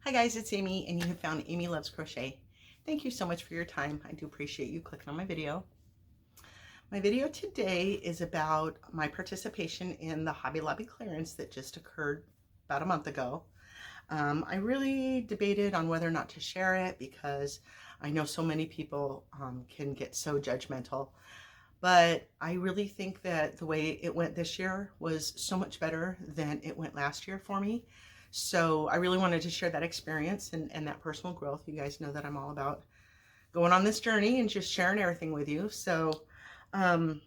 Hi guys, it's Amy and you have found Amy Loves Crochet. Thank you so much for your time. I do appreciate you clicking on my video. My video today is about my participation in the Hobby Lobby clearance that just occurred about a month ago. I really debated on whether or not to share it because I know so many people can get so judgmental. But I really think that the way it went this year was so much better than it went last year for me. So I really wanted to share that experience and that personal growth. You guys know that I'm all about going on this journey and just sharing everything with you. So I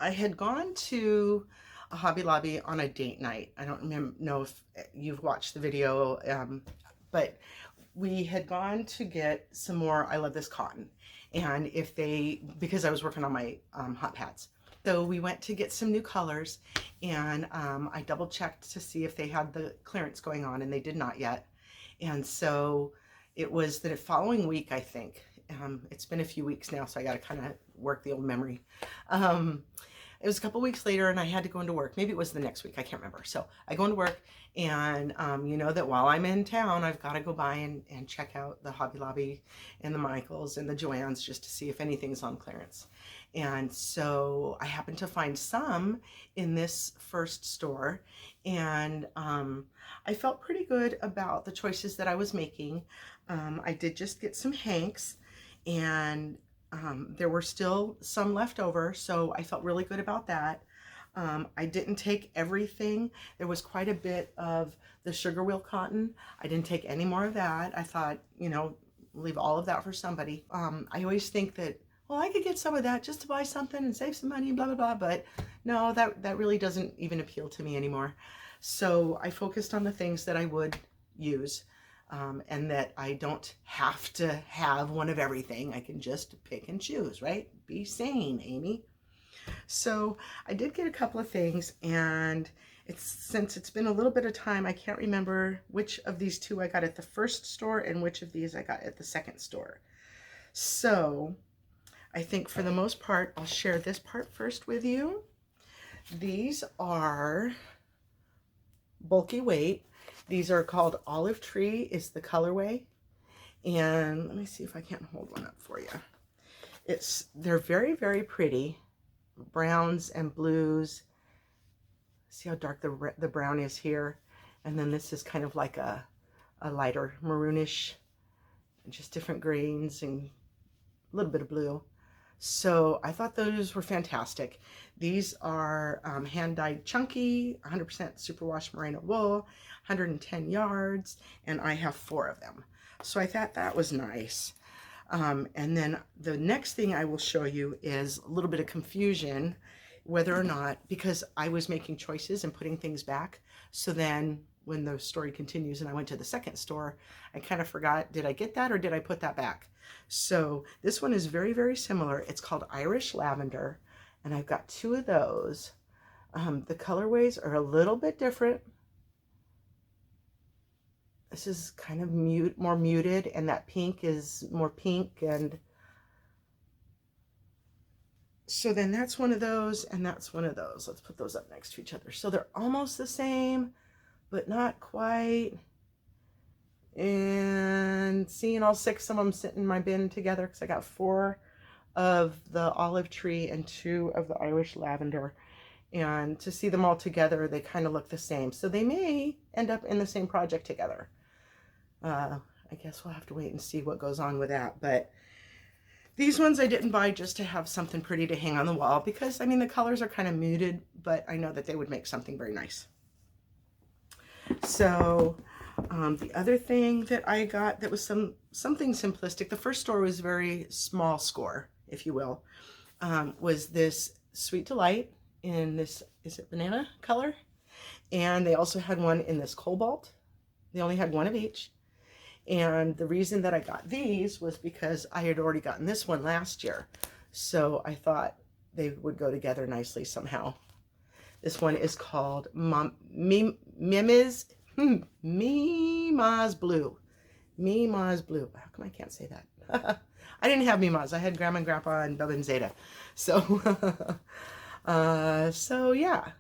had gone to a Hobby Lobby on a date night. I don't know if you've watched the video, but we had gone to get some more I Love This cotton. And because I was working on my hot pads. So we went to get some new colors and I double checked to see if they had the clearance going on, and they did not yet. And so it was the following week, I think. It's been a few weeks now, so I got to kind of work the old memory. It was a couple weeks later and I had to go into work. Maybe it was the next week, I can't remember. So I go into work and you know that while I'm in town, I've got to go by and check out the Hobby Lobby and the Michaels and the Joann's just to see if anything's on clearance. And so I happened to find some in this first store, and I felt pretty good about the choices that I was making. I did just get some hanks, and there were still some left over, so I felt really good about that. I didn't take everything. There was quite a bit of the sugar wheel cotton. I didn't take any more of that. I thought, you know, leave all of that for somebody. I always think that, well, I could get some of that just to buy something and save some money, blah, blah, blah. But no, that really doesn't even appeal to me anymore. So I focused on the things that I would use. And that I don't have to have one of everything. I can just pick and choose, right? Be sane, Amy. So I did get a couple of things, and since it's been a little bit of time, I can't remember which of these two I got at the first store and which of these I got at the second store. So I think for the most part, I'll share this part first with you. These are bulky weight. These are called Olive Tree is the colorway. And let me see if I can't hold one up for you. They're very, very pretty. Browns and blues. See how dark the brown is here. And then this is kind of like a lighter maroonish, just different greens and a little bit of blue. So I thought those were fantastic. These are hand-dyed chunky, 100% superwash merino wool, 110 yards, and I have 4 of them. So I thought that was nice. And then the next thing I will show you is a little bit of confusion, whether or not, because I was making choices and putting things back. So then when the story continues and I went to the second store, I kind of forgot, did I get that or did I put that back? So this one is very, very similar. It's called Irish Lavender, and I've got 2 of those. The colorways are a little bit different. This is kind of more muted, and that pink is more pink. And so then that's one of those, and that's one of those. Let's put those up next to each other. So they're almost the same, but not quite. And seeing all 6 of them sitting in my bin together, because I got 4 of the Olive Tree and 2 of the Irish Lavender. And to see them all together, they kind of look the same. So they may end up in the same project together. I guess we'll have to wait and see what goes on with that. But these ones I didn't buy just to have something pretty to hang on the wall, because I mean the colors are kind of muted, but I know that they would make something very nice. So the other thing that I got that was something simplistic, the first store was very small score, if you will, was this Sweet Delight in this, is it banana color? And they also had one in this cobalt. They only had one of each. And the reason that I got these was because I had already gotten this one last year. So I thought they would go together nicely somehow. This one is called Mima's Blue. Mima's Blue. How come I can't say that? I didn't have Mima's. I had Grandma and Grandpa and Bubba and Zeta. So, so yeah,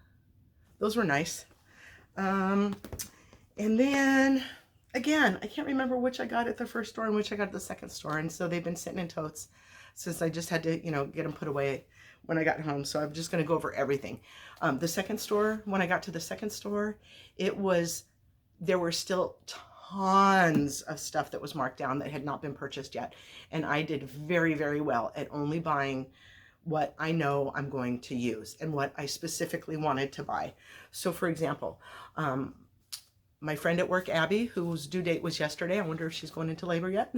those were nice. And then again, I can't remember which I got at the first store and which I got at the second store. And so they've been sitting in totes since I just had to, you know, get them put away when I got home. So I'm just going to go over everything. The second store, when I got to the second store, there were still tons of stuff that was marked down that had not been purchased yet. And I did very, very well at only buying what I know I'm going to use and what I specifically wanted to buy. So for example, my friend at work, Abby, whose due date was yesterday, I wonder if she's going into labor yet.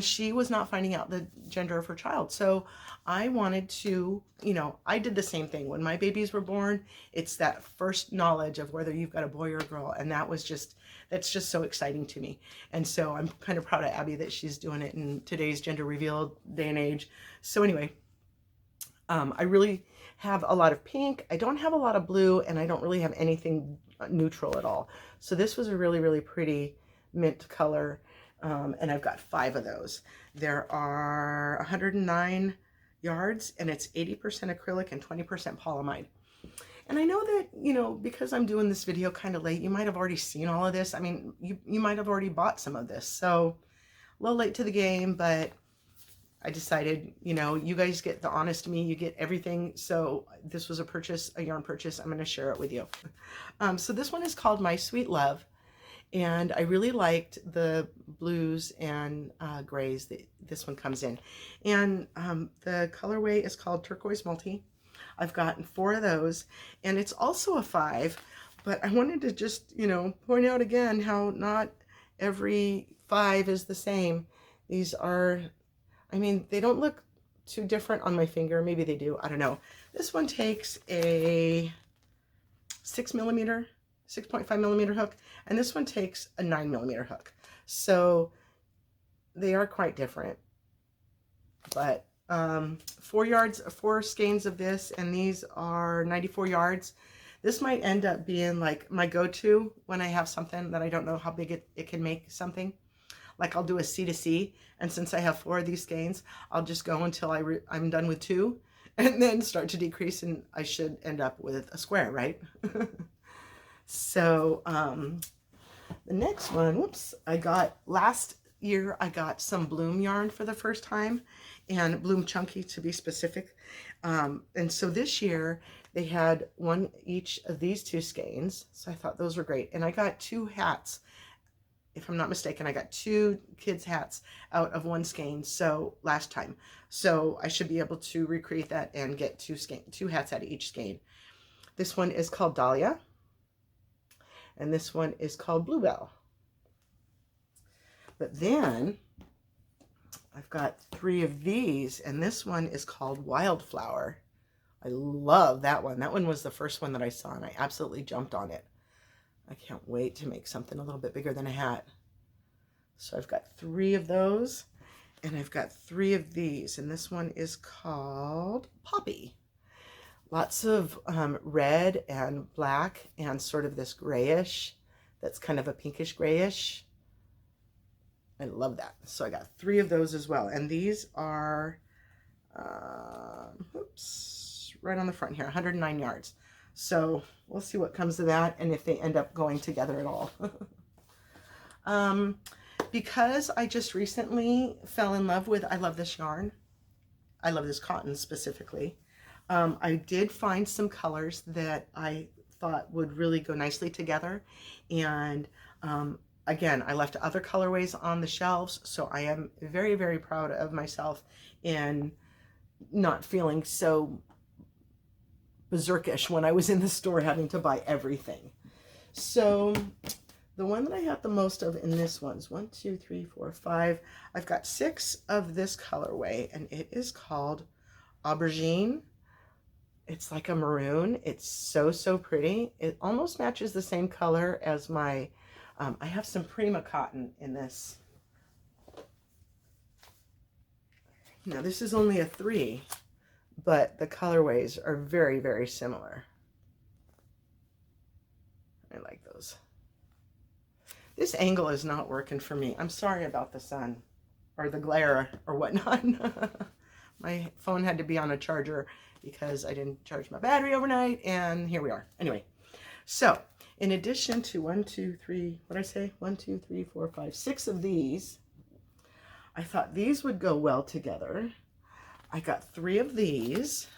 She was not finding out the gender of her child. So I wanted to, you know, I did the same thing. When my babies were born, it's that first knowledge of whether you've got a boy or a girl. And that's just so exciting to me. And so I'm kind of proud of Abby that she's doing it in today's gender reveal day and age. So anyway, I really have a lot of pink. I don't have a lot of blue, and I don't really have anything neutral at all. So this was a really, really pretty mint color, and I've got 5 of those. There are 109 yards, and it's 80% acrylic and 20% polyamide. And I know that, you know, because I'm doing this video kind of late, you might have already seen all of this. I mean, you might have already bought some of this. So a little late to the game, but I decided, you know, you guys get the honest me, you get everything. So this was a yarn purchase. I'm going to share it with you. So this one is called My Sweet Love. And I really liked the blues and grays that this one comes in. And the colorway is called Turquoise Multi. I've gotten 4 of those, and it's also a 5. But I wanted to just, you know, point out again how not every 5 is the same. These are, I mean, they don't look too different on my finger. Maybe they do. I don't know. This one takes a 6.5 millimeter hook, and this one takes a 9 millimeter hook. So they are quite different. But 4 skeins of this, and these are 94 yards. This might end up being like my go-to when I have something that I don't know how big it can make something. Like I'll do a C to C, and since I have 4 of these skeins, I'll just go until I'm done with 2, and then start to decrease, and I should end up with a square, right? So the next one, whoops, last year I got some Bloom yarn for the first time, and Bloom Chunky to be specific. And so this year they had one each of these 2 skeins, so I thought those were great. And I got 2 hats. If I'm not mistaken, I got 2 kids' hats out of 1 skein, so last time. So I should be able to recreate that and get 2 hats out of each skein. This one is called Dahlia, and this one is called Bluebell. But then I've got 3 of these, and this one is called Wildflower. I love that one. That one was the first one that I saw, and I absolutely jumped on it. I can't wait to make something a little bit bigger than a hat. So I've got 3 of those, and I've got 3 of these, and this one is called Poppy. Lots of red and black and sort of this grayish that's kind of a pinkish grayish. I love that. So I got 3 of those as well, and these are oops, right on the front here, 109 yards. So we'll see what comes of that and if they end up going together at all. Because I just recently fell in love with, I love this yarn. I love this cotton specifically. I did find some colors that I thought would really go nicely together. And again, I left other colorways on the shelves. So I am very, very proud of myself in not feeling so berserkish when I was in the store having to buy everything. So the one that I got the most of in this one's 1, 2, 3, 4, 5. I've got 6 of this colorway, and it is called Aubergine. It's like a maroon. It's so, so pretty. It almost matches the same color as my, I have some Prima cotton in this. Now this is only a 3. But the colorways are very, very similar. I like those. This angle is not working for me. I'm sorry about the sun or the glare or whatnot. My phone had to be on a charger because I didn't charge my battery overnight, and here we are. Anyway, so in addition to 1, 2, 3, what did I say? 1, 2, 3, 4, 5, 6 of these, I thought these would go well together. I got 3 of these.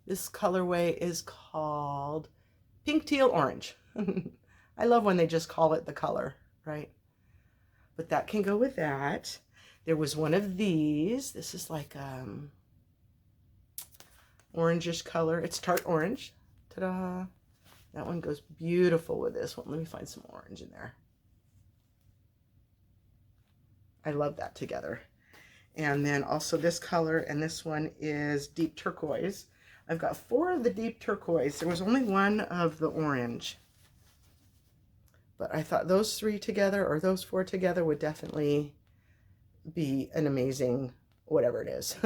This colorway is called Pink Teal Orange. I love when they just call it the color, right? But that can go with that. There was one of these. This is like orangish color. It's tart orange. Ta-da! That one goes beautiful with this one. Let me find some orange in there. I love that together. And then also this color, and this one is deep turquoise. I've got 4 of the deep turquoise. There was only 1 of the orange. But I thought those 3 together, or those 4 together, would definitely be an amazing whatever it is.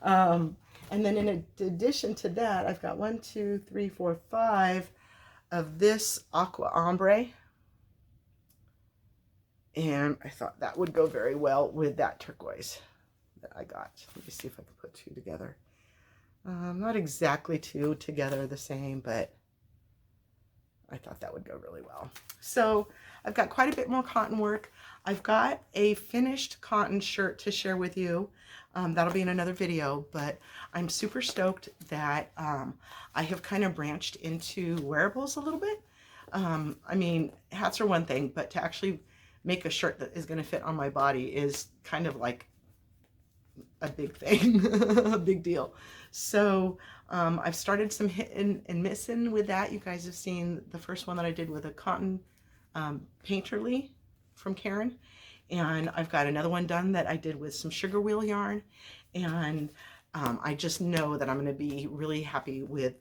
And then in addition to that, I've got 1, 2, 3, 4, 5 of this aqua ombre. And I thought that would go very well with that turquoise that I got. Let me see if I can put 2 together. Not exactly 2 together the same, but I thought that would go really well. So I've got quite a bit more cotton work. I've got a finished cotton shirt to share with you. That'll be in another video, but I'm super stoked that I have kind of branched into wearables a little bit. I mean, hats are one thing, but to actually make a shirt that is going to fit on my body is kind of like a big thing, a big deal. So I've started some hitting and missing with that. You guys have seen the first one that I did with a cotton painterly from Karen. And I've got another one done that I did with some sugar wheel yarn. And I just know that I'm going to be really happy with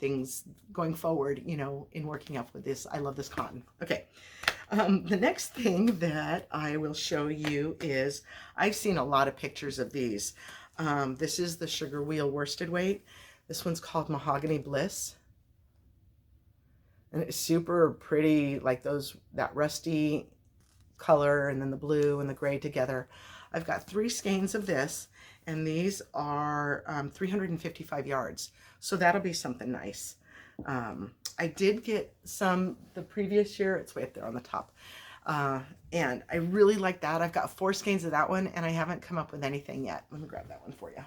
things going forward, you know, in working up with this. I love this cotton. Okay. The next thing that I will show you is, I've seen a lot of pictures of these. This is the sugar wheel worsted weight. This one's called Mahogany Bliss. And it's super pretty, like that rusty color and then the blue and the gray together. I've got 3 skeins of this, and these are 355 yards. So that'll be something nice. I did get some the previous year. It's way up there on the top. And I really like that. I've got 4 skeins of that one, and I haven't come up with anything yet. Let me grab that one for you.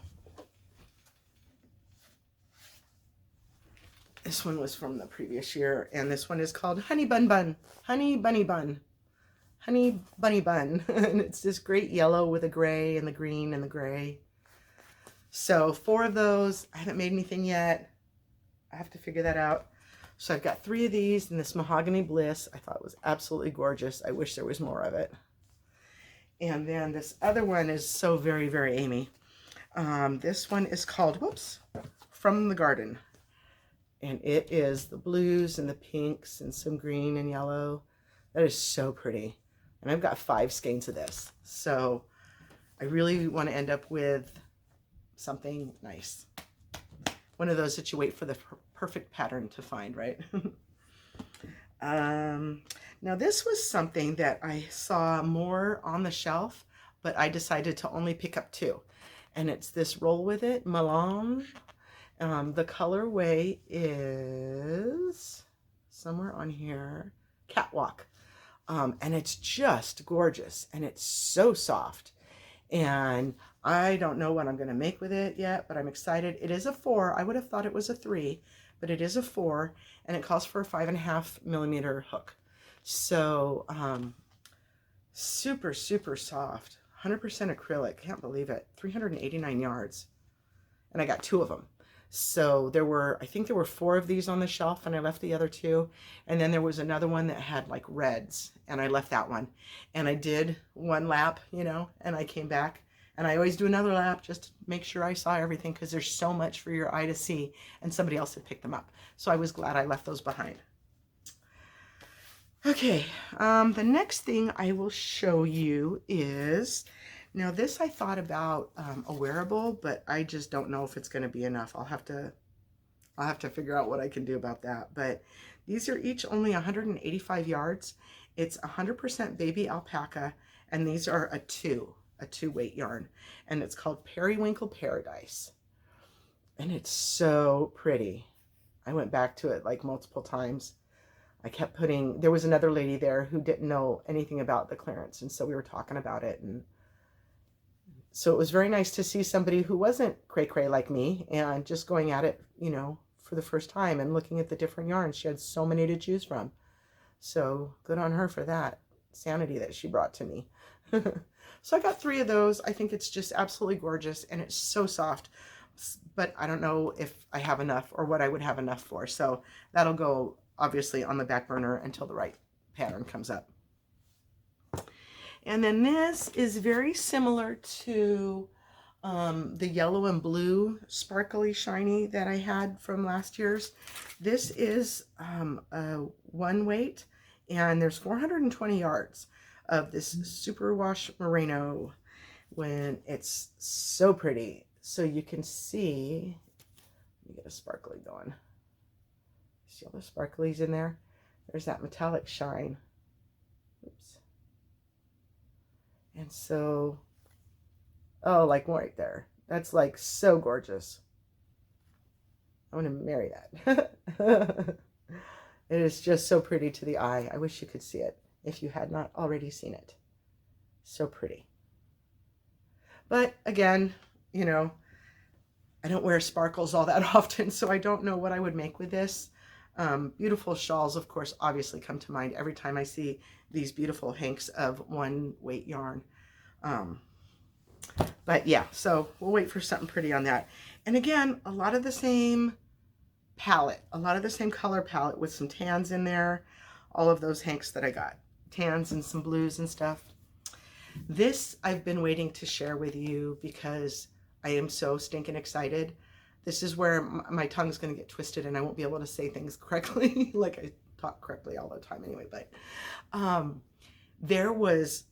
This one was from the previous year, and this one is called Honey Bun Bun. Honey Bunny Bun. Honey Bunny Bun. And it's this great yellow with the gray and the green and the gray. So 4 of those. I haven't made anything yet. I have to figure that out. So I've got 3 of these, and this Mahogany Bliss I thought was absolutely gorgeous. I wish there was more of it. And then this other one is so very, very Amy. This one is called, whoops, From the Garden. And it is the blues and the pinks and some green and yellow. That is so pretty. And I've got 5 skeins of this. So I really want to end up with something nice. One of those that you wait for the perfect pattern to find, right? Now this was something that I saw more on the shelf, but I decided to only pick up 2. And it's this Roll With It Melange. The colorway is somewhere on here, Catwalk. And it's just gorgeous, and it's so soft. And I don't know what I'm going to make with it yet, but I'm excited. It is a 4. I would have thought it was a 3, but it is a 4, and it calls for a 5.5 millimeter hook. So super, super soft. 100% acrylic. Can't believe it. 389 yards. And I got 2 of them. So I think there were 4 of these on the shelf, and I left the other 2. And then there was another one that had like reds, and I left that one. And I did 1 lap, you know, and I came back. And I always do another lap just to make sure I saw everything, because there's so much for your eye to see, and somebody else had picked them up. So I was glad I left those behind. Okay, the next thing I will show you is, now this I thought about a wearable, but I just don't know if it's going to be enough. I'll have to figure out what I can do about that. But these are each only 185 yards. It's 100% baby alpaca, and these are a 2 weight yarn, and it's called Periwinkle Paradise. And it's so pretty. I went back to it like multiple times. I kept putting, there was another lady there who didn't know anything about the clearance. And so we were talking about it. And so it was very nice to see somebody who wasn't cray-cray like me and just going at it, you know, for the first time and looking at the different yarns. She had so many to choose from. So good on her for that sanity that she brought to me. So I got 3 of those. I think it's just absolutely gorgeous and it's so soft, but I don't know if I have enough or what I would have enough for. So that'll go obviously on the back burner until the right pattern comes up. And then this is very similar to the yellow and blue sparkly shiny that I had from last year's. This is a 1 weight, and there's 420 yards of this superwash merino. When it's so pretty, so you can see, let me get a sparkly going. See all the sparklies in there? There's that metallic shine. Oops. And so, oh, like right there. That's like so gorgeous. I want to marry that. It is just so pretty to the eye. I wish you could see it if you had not already seen it. So pretty. But again, you know, I don't wear sparkles all that often, so I don't know what I would make with this. Beautiful shawls, of course, obviously come to mind every time I see these beautiful hanks of 1 weight yarn. But yeah, so we'll wait for something pretty on that. And again, a lot of the same palette, a lot of the same color palette with some tans in there, all of those hanks that I got. Tans and some blues and stuff. This I've been waiting to share with you because I am so stinking excited. This is where my tongue's going to get twisted and I won't be able to say things correctly. Like I talk correctly all the time anyway, but there was,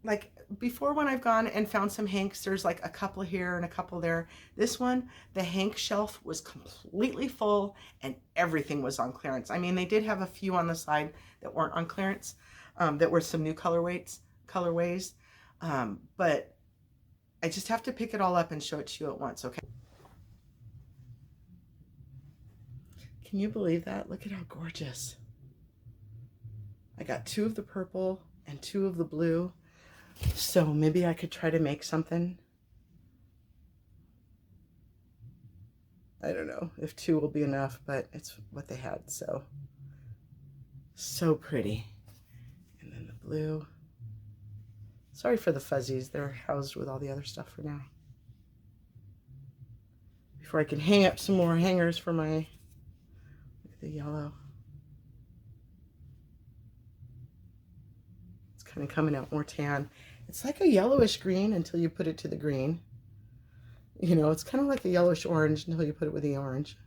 like before when I've gone and found some hanks, there's like a couple here and a couple there. This one, the hank shelf was completely full and everything was on clearance. I mean, they did have a few on the side that weren't on clearance, that were some new colorways, but I just have to pick it all up and show it to you at once, okay? Can you believe that? Look at how gorgeous. I got 2 of the purple and 2 of the blue. So maybe I could try to make something. I don't know if 2 will be enough, but it's what they had. So pretty. And then the blue. Sorry for the fuzzies. They're housed with all the other stuff for now. Before I can hang up some more hangers for my, the yellow. It's kind of coming out more tan. It's like a yellowish green until you put it to the green. You know, it's kind of like a yellowish orange until you put it with the orange.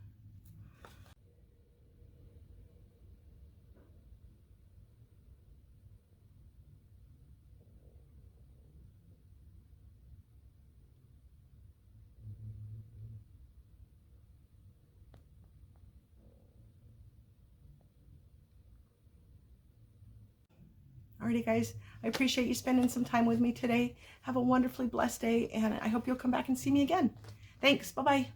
Alrighty guys, I appreciate you spending some time with me today. Have a wonderfully blessed day and I hope you'll come back and see me again. Thanks, bye-bye.